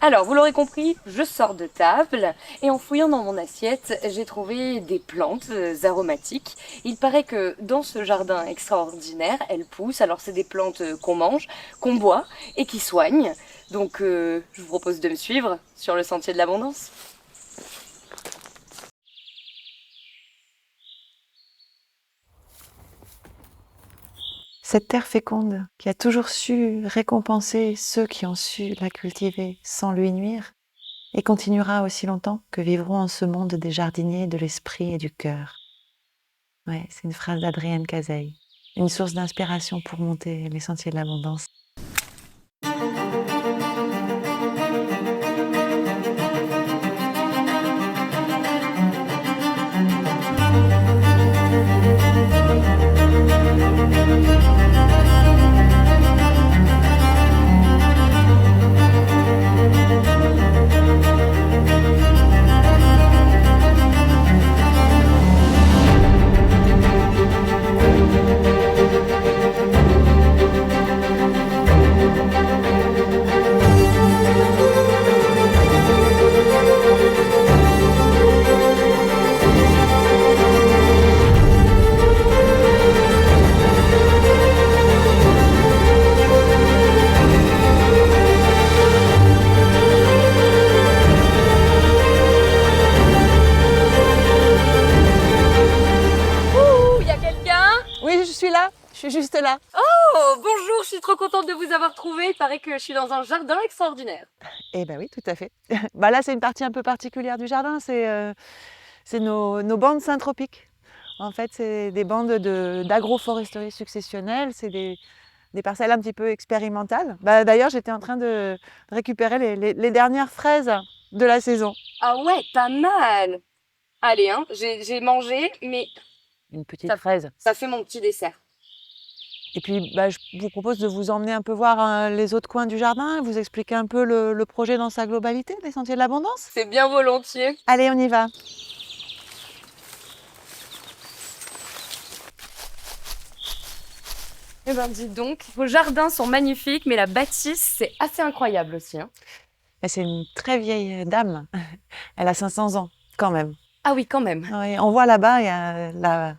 Alors, vous l'aurez compris, je sors de table et en fouillant dans mon assiette, j'ai trouvé des plantes aromatiques. Il paraît que dans ce jardin extraordinaire, elles poussent. Alors, c'est des plantes qu'on mange, qu'on boit et qui soignent. Donc, je vous propose de me suivre sur le sentier de l'abondance. Cette terre féconde qui a toujours su récompenser ceux qui ont su la cultiver sans lui nuire et continuera aussi longtemps que vivront en ce monde des jardiniers de l'esprit et du cœur. Ouais, c'est une phrase d'Adrienne Cazeille, une source d'inspiration pour monter les sentiers de l'abondance. Ouh, il y a quelqu'un? Oui, je suis là, je suis juste là. Oh, bonjour, je suis trop contente de vous avoir trouvé. Il paraît que je suis dans un jardin extraordinaire. Eh ben oui, tout à fait. Bah là, c'est une partie un peu particulière du jardin, c'est nos bandes syntropiques. En fait, c'est des bandes d'agroforesterie successionnelle, c'est des parcelles un petit peu expérimentales. Bah, d'ailleurs, j'étais en train de récupérer les dernières fraises de la saison. Ah ouais, pas mal. Allez, hein, j'ai mangé, mais Une petite Ça- fraise. ça fait mon petit dessert. Et puis, bah, je vous propose de vous emmener un peu voir les autres coins du jardin, vous expliquer un peu le projet dans sa globalité, des Sentiers de l'Abondance. C'est bien volontiers. Allez, on y va. Eh ben, dis donc, vos jardins sont magnifiques, mais la bâtisse, c'est assez incroyable aussi, hein. Et c'est une très vieille dame. Elle a 500 ans, quand même. Ah oui, quand même. Oui, on voit là-bas, il y a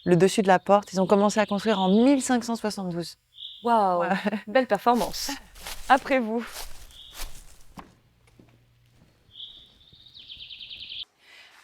le dessus de la porte. Ils ont commencé à construire en 1572. Waouh, Ouais. belle performance. Après vous.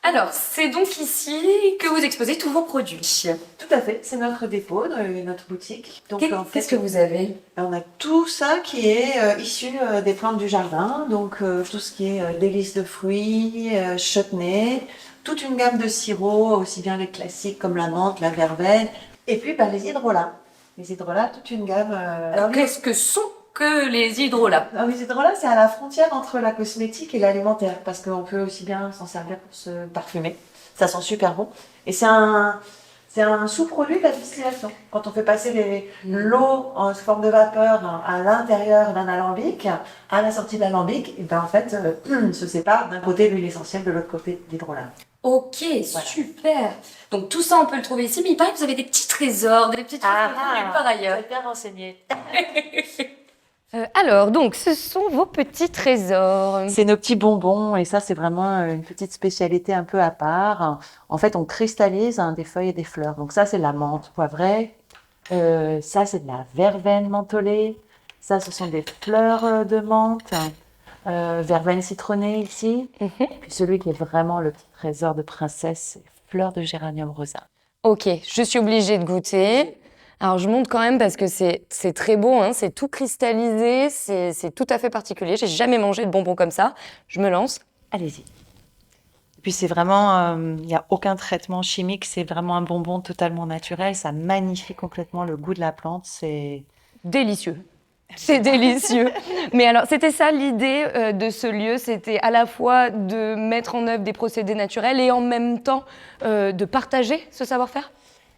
Alors, c'est donc ici que vous exposez tous vos produits. Tout à fait, c'est notre dépôt, notre boutique. Donc, en fait, Qu'est-ce que vous avez? on a tout ça qui est issu des plantes du jardin. Donc, tout ce qui est délices de fruits, chutney, toute une gamme de sirops, aussi bien les classiques comme la menthe, la verveine, et puis bah, les hydrolats. Les hydrolats, toute une gamme. Alors, qu'est-ce que sont que les hydrolats? Alors, les hydrolats, c'est à la frontière entre la cosmétique et l'alimentaire, parce qu'on peut aussi bien s'en servir pour se parfumer. Ça sent super bon. Et c'est un sous-produit de la distillation. Quand on fait passer l'eau en forme de vapeur à l'intérieur d'un alambic, à la sortie de l'alambic, et ben en fait, se sépare d'un côté l'huile essentielle, de l'autre côté l'hydrolat. Ok, super. Donc tout ça, on peut le trouver ici, mais il paraît que vous avez des petits trésors, des petites choses nulle part ailleurs. bien renseigné. Alors, donc, ce sont vos petits trésors. C'est nos petits bonbons et ça, c'est vraiment une petite spécialité un peu à part. En fait, on cristallise des feuilles et des fleurs. Donc ça, c'est de la menthe poivrée. Ça, c'est de la verveine mentholée. Ça, ce sont des fleurs de menthe. Verveine citronnée ici. Puis celui qui est vraiment le petit trésor de princesse, c'est fleurs de géranium rosa. Ok, je suis obligée de goûter. Alors, je monte quand même parce que c'est très beau, hein, c'est tout cristallisé, c'est tout à fait particulier. J'ai jamais mangé de bonbons comme ça. Je me lance. Allez-y. Et puis c'est vraiment, il n'y a aucun traitement chimique, c'est vraiment un bonbon totalement naturel. Ça magnifie complètement le goût de la plante. C'est Délicieux. C'est délicieux. Mais alors, c'était ça l'idée de ce lieu, c'était à la fois de mettre en œuvre des procédés naturels et en même temps de partager ce savoir-faire?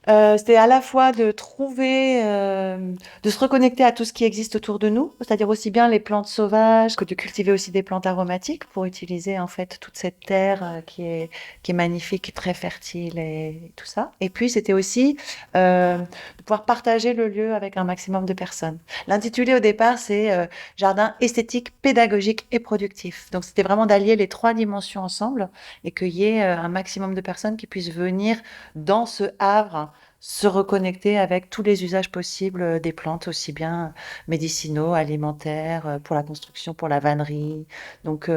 C'était à la fois de trouver, de se reconnecter à tout ce qui existe autour de nous, c'est-à-dire aussi bien les plantes sauvages que de cultiver aussi des plantes aromatiques pour utiliser en fait toute cette terre qui est magnifique, très fertile et tout ça. Et puis c'était aussi de pouvoir partager le lieu avec un maximum de personnes. L'intitulé au départ c'est jardin esthétique, pédagogique et productif. Donc c'était vraiment d'allier les trois dimensions ensemble et qu'il y ait un maximum de personnes qui puissent venir dans ce havre se reconnecter avec tous les usages possibles des plantes, aussi bien médicinaux, alimentaires, pour la construction, pour la vannerie. Donc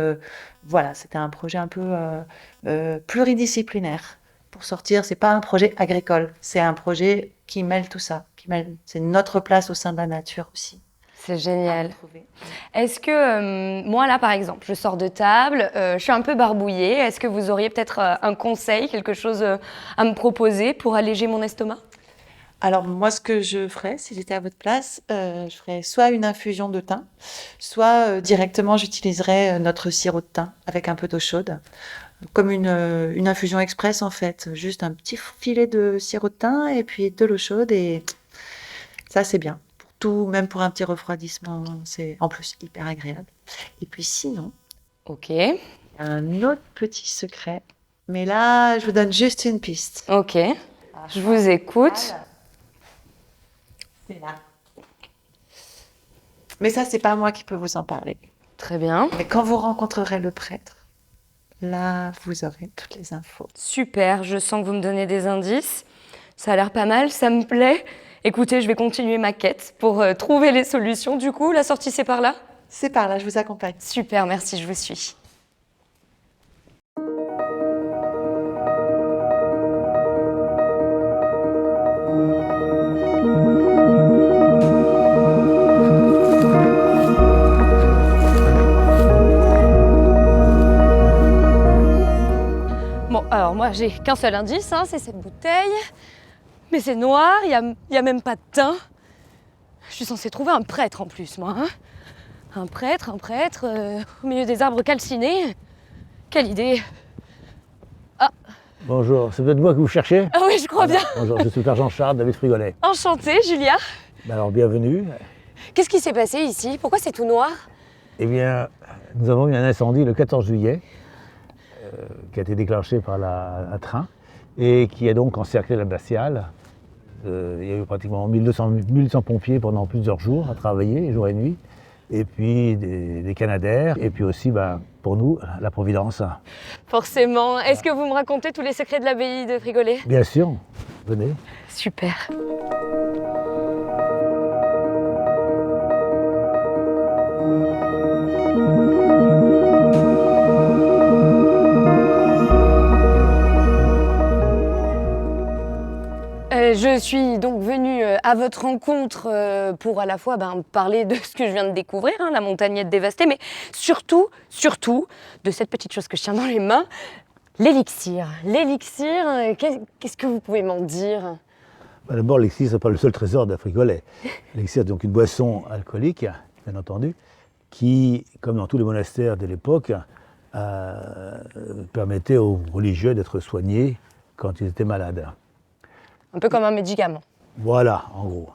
voilà, c'était un projet un peu pluridisciplinaire. Pour sortir, c'est pas un projet agricole, c'est un projet qui mêle tout ça, c'est notre place au sein de la nature aussi. C'est génial. Trouver. Est-ce que moi là par exemple, je sors de table, je suis un peu barbouillée. Est-ce que vous auriez peut-être un conseil, quelque chose à me proposer pour alléger mon estomac? Alors moi, ce que je ferais, si j'étais à votre place, je ferais soit une infusion de thym, soit directement j'utiliserais notre sirop de thym avec un peu d'eau chaude, comme une infusion express en fait, juste un petit filet de sirop de thym et puis de l'eau chaude et ça c'est bien. Pour tout, même pour un petit refroidissement, c'est en plus hyper agréable. Et puis sinon, Ok, un autre petit secret, mais là je vous donne juste une piste. ok, je vous écoute. C'est là. Mais ça, c'est pas moi qui peux vous en parler. Très bien. Mais quand vous rencontrerez le prêtre, là, vous aurez toutes les infos. Super, je sens que vous me donnez des indices. Ça a l'air pas mal, ça me plaît. Écoutez, je vais continuer ma quête pour trouver les solutions. Du coup, la sortie, c'est par là? C'est par là, je vous accompagne. Super, merci, je vous suis. Bon, alors moi, j'ai qu'un seul indice, hein, c'est cette bouteille. Mais c'est noir, il y a même pas de thym. Je suis censée trouver un prêtre en plus, moi. Hein. Un prêtre, au milieu des arbres calcinés. Quelle idée! Bonjour, c'est peut-être moi que vous cherchez? Ah oui, je crois bien. Bonjour, je suis Sergent Charles, David Frigolet. Enchantée, Julia. Alors, bienvenue. Qu'est-ce qui s'est passé ici? Pourquoi c'est tout noir? Eh bien, nous avons eu un incendie le 14 juillet, qui a été déclenché par un train, et qui a donc encerclé l'abbatiale. Il y a eu pratiquement 1200 pompiers pendant plusieurs jours à travailler, jour et nuit, et puis des canadaires, et puis aussi, pour nous, la Providence. Forcément. Est-ce que vous me racontez tous les secrets de l'abbaye de Frigolet? Bien sûr, venez. Super. Je suis donc venue à votre rencontre pour à la fois parler de ce que je viens de découvrir, hein, la montagnette dévastée, mais surtout de cette petite chose que je tiens dans les mains, l'élixir. L'élixir, qu'est-ce que vous pouvez m'en dire? D'abord, l'élixir, ce n'est pas le seul trésor de Frigolet. L'élixir est donc une boisson alcoolique, bien entendu, qui, comme dans tous les monastères de l'époque, permettait aux religieux d'être soignés quand ils étaient malades. Un peu comme un médicament. Voilà, en gros.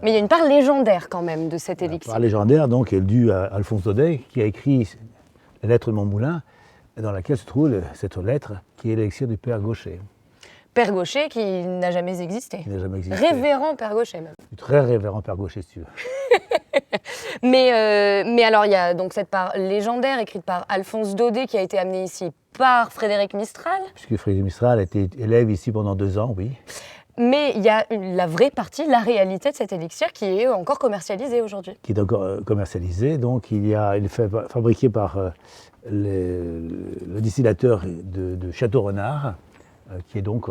Mais il y a une part légendaire quand même de cet élixir. Une part légendaire, donc, est due à Alphonse Daudet, qui a écrit la lettre de Montmoulin, dans laquelle se trouve cette lettre, qui est l'élixir du Père Gaucher. Père Gaucher qui n'a jamais existé. Qui n'a jamais existé. Révérend Père Gaucher même. Très révérend Père Gaucher, si tu veux. mais alors, il y a donc cette part légendaire écrite par Alphonse Daudet qui a été amenée ici par Frédéric Mistral. Puisque Frédéric Mistral a été élève ici pendant 2 ans, oui. Mais il y a la vraie partie, la réalité de cet élixir qui est encore commercialisé aujourd'hui. Qui est encore commercialisé. Donc, il est fabriqué par le distillateur de Château Renard, qui est donc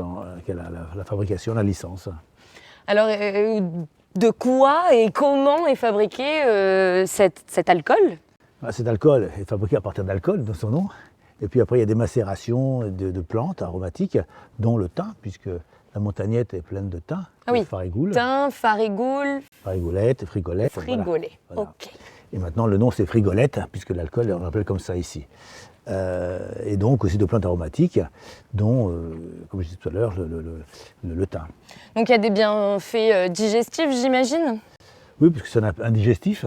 qui a la fabrication, la licence. Alors, de quoi et comment est fabriqué cet alcool? Cet alcool est fabriqué à partir d'alcool, de son nom. Et puis après, il y a des macérations de plantes aromatiques, dont le thym, puisque la montagnette est pleine de thym, de farigoule. Thym, farigoule. Frigolet. Frigolet, voilà. Ok. Et maintenant, le nom, c'est Frigolette, puisque l'alcool, on l'appelle comme ça ici. et donc aussi de plantes aromatiques, dont, comme je disais tout à l'heure, le thym. Donc il y a des bienfaits digestifs, j'imagine? Oui, puisque c'est un digestif.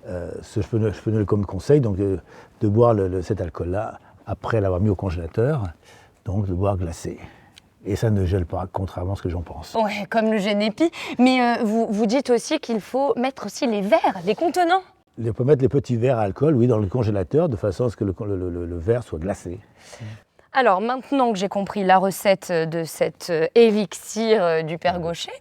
Je peux donner comme conseil donc, de boire cet alcool-là après l'avoir mis au congélateur, donc de boire glacé. Et ça ne gèle pas, contrairement à ce que j'en pense. Ouais, comme le Génépi. Mais vous dites aussi qu'il faut mettre aussi les verres, les contenants. On peut mettre les petits verres à alcool, oui, dans le congélateur, de façon à ce que le verre soit glacé. Alors maintenant que j'ai compris la recette de cet élixir du Père Gaucher,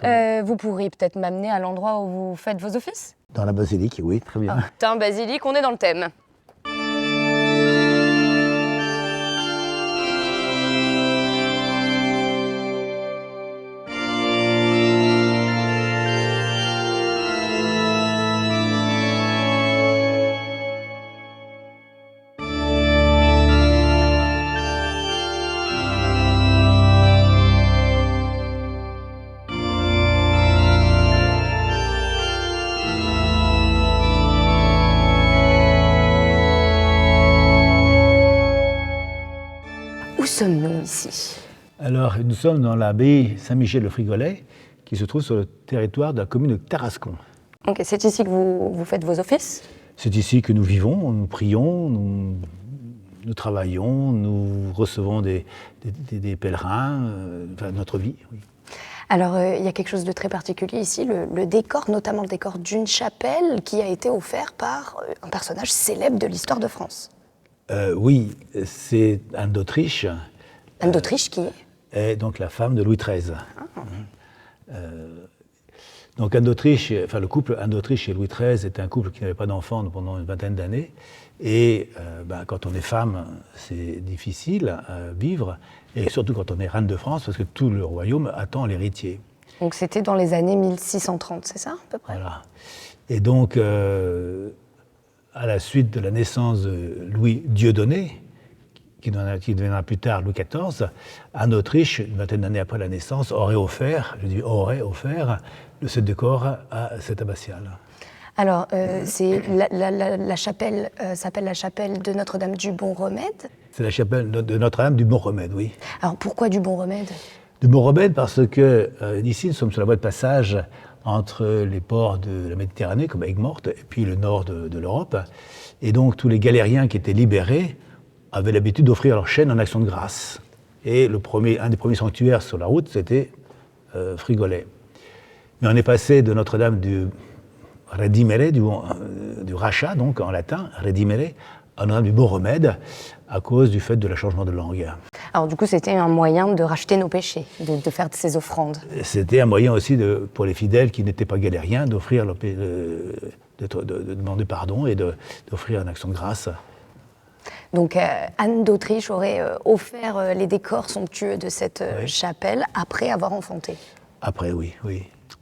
vous pourriez peut-être m'amener à l'endroit où vous faites vos offices? Dans la basilique, oui, très bien. Thym, basilic, on est dans le thème. Où sommes-nous ici? Alors, nous sommes dans l'abbaye Saint-Michel-le-Frigolet, qui se trouve sur le territoire de la commune de Tarascon. Ok, c'est ici que vous faites vos offices? C'est ici que nous vivons, nous prions, nous travaillons, nous recevons des pèlerins, enfin, notre vie. Oui. Alors, il y a quelque chose de très particulier ici, le décor, notamment le décor d'une chapelle qui a été offert par un personnage célèbre de l'histoire de France. Oui, c'est Anne d'Autriche. Anne d'Autriche qui est? Est donc la femme de Louis XIII. Donc Anne d'Autriche, enfin le couple Anne d'Autriche et Louis XIII était un couple qui n'avait pas d'enfants pendant une vingtaine d'années. Et quand on est femme, c'est difficile à vivre, et surtout quand on est reine de France, parce que tout le royaume attend l'héritier. Donc c'était dans les années 1630, c'est ça à peu près? Voilà. Et donc, à la suite de la naissance de Louis Dieudonné, qui deviendra plus tard Louis XIV, Anne d'Autriche, une vingtaine d'années après la naissance, aurait offert ce décor à cette abbatiale. Alors, la chapelle s'appelle la chapelle de Notre-Dame du Bon Remède. C'est la chapelle de Notre-Dame du Bon Remède, oui. Alors, pourquoi du Bon Remède? Du Bon Remède parce que ici, nous sommes sur la voie de passage entre les ports de la Méditerranée, comme Aigues-Mortes, et puis le nord de l'Europe. Et donc, tous les galériens qui étaient libérés avaient l'habitude d'offrir leur chaîne en action de grâce. Et un des premiers sanctuaires sur la route, c'était Frigolet. Mais on est passé de Notre-Dame du Redimere, du rachat, donc en latin, Redimere, à Notre-Dame du Bon Remède, à cause du fait de le changement de langue. Alors du coup, c'était un moyen de racheter nos péchés, de faire ces offrandes. C'était un moyen aussi pour les fidèles qui n'étaient pas galériens d'offrir de demander pardon et d'offrir une action de grâce. Donc Anne d'Autriche aurait offert les décors somptueux de cette chapelle après avoir enfanté. Après, oui.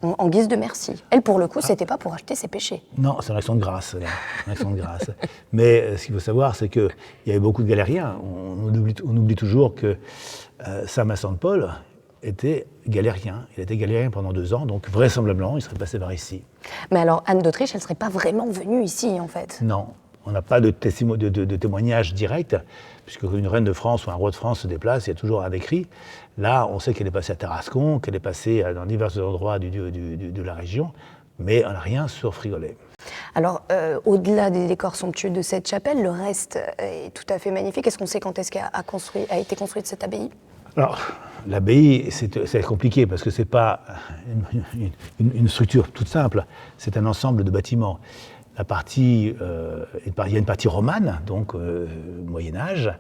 En guise de merci. Elle, pour le coup, c'était pas pour racheter ses péchés. Non, c'est une action de grâce. Une action de grâce. Mais ce qu'il faut savoir, c'est qu'il y avait beaucoup de galériens. On oublie toujours que Saint Vincent de Paul était galérien. Il était galérien pendant 2 ans, donc vraisemblablement, il serait passé par ici. Mais alors, Anne d'Autriche, elle ne serait pas vraiment venue ici, en fait? Non. On n'a pas de témoignage direct, puisque une reine de France ou un roi de France se déplace, il y a toujours un écrit. Là, on sait qu'elle est passée à Tarascon, qu'elle est passée dans divers endroits de la région, mais on n'a rien sur Frigolet. Alors, au-delà des décors somptueux de cette chapelle, le reste est tout à fait magnifique. Est-ce qu'on sait quand est-ce qu'a été construite cette abbaye? Alors, l'abbaye, c'est compliqué, parce que ce n'est pas une structure toute simple, c'est un ensemble de bâtiments. Il y a une partie romane, donc Moyen-Âge,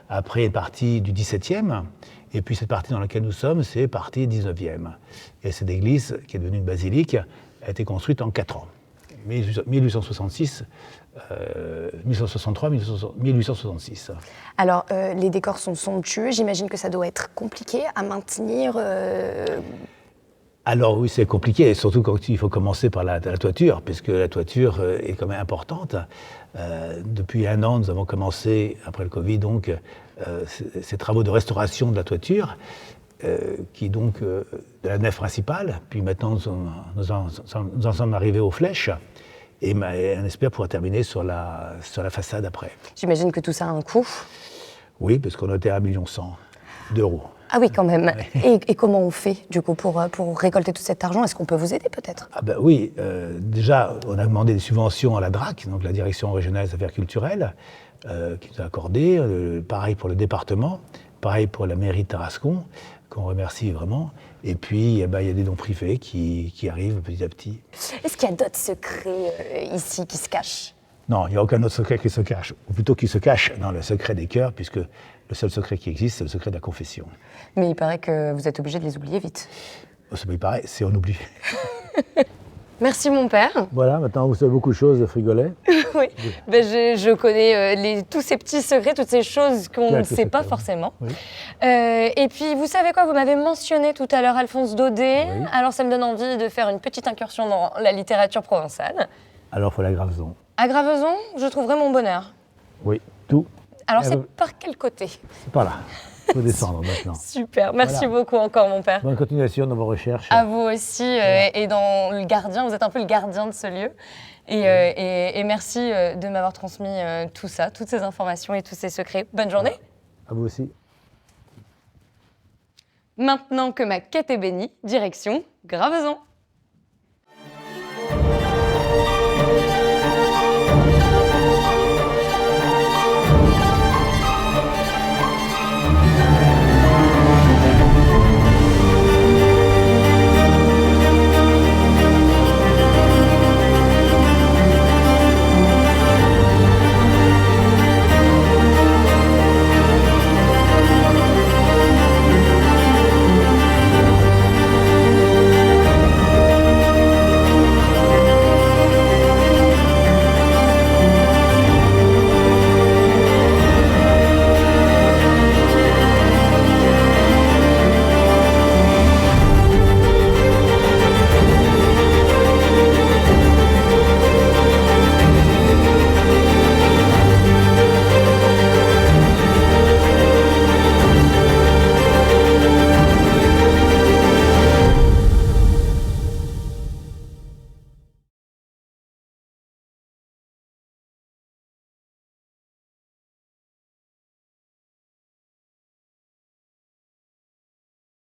après une partie du XVIIe, et puis cette partie dans laquelle nous sommes, c'est partie XIXe. Et cette église, qui est devenue une basilique, a été construite en 4 ans. 1866, 1863, 1866. Alors, les décors sont somptueux, j'imagine que ça doit être compliqué à maintenir. Alors oui, c'est compliqué, et surtout quand il faut commencer par la toiture, puisque la toiture est quand même importante. Depuis 1 an, nous avons commencé, après le Covid, donc, ces travaux de restauration de la toiture, qui donc de la nef principale, puis maintenant nous en sommes arrivés aux flèches, et on espère pouvoir terminer sur la façade après. J'imagine que tout ça a un coût. Oui, parce qu'on était à 1,1 million d'euros. Ah oui, quand même. Et comment on fait, du coup, pour récolter tout cet argent? Est-ce qu'on peut vous aider, peut-être? Ah ben oui, déjà, on a demandé des subventions à la DRAC, donc la Direction régionale des affaires culturelles, qui nous a accordé. Pareil pour le département, pareil pour la mairie de Tarascon, qu'on remercie vraiment. Et puis, il y a des dons privés qui arrivent petit à petit. Est-ce qu'il y a d'autres secrets ici qui se cachent? Non, il n'y a aucun autre secret qui se cache, ou plutôt qui se cache dans le secret des cœurs, puisque le seul secret qui existe, c'est le secret de la confession. Mais il paraît que vous êtes obligé de les oublier vite. Ça me paraît, c'est on oublie. Merci, mon père. Voilà, maintenant vous savez beaucoup de choses de Frigolet. Oui, ben, je connais tous ces petits secrets, toutes ces choses qu'on ne sait pas forcément. Oui. Et puis, vous savez quoi, vous m'avez mentionné tout à l'heure Alphonse Daudet. Oui. Alors, ça me donne envie de faire une petite incursion dans la littérature provençale. Alors, il faut la Graveson. À Graveson, je trouverai mon bonheur. Oui, tout. Alors, Ah, c'est oui. par quel côté? C'est par là. Il faut descendre maintenant. Super, merci Voilà. beaucoup encore, mon père. Bonne continuation dans vos recherches. À vous aussi, et dans le gardien, vous êtes un peu le gardien de ce lieu. Et merci de m'avoir transmis tout ça, toutes ces informations et tous ces secrets. Bonne journée. À vous aussi. Maintenant que ma quête est bénie, direction Graveson.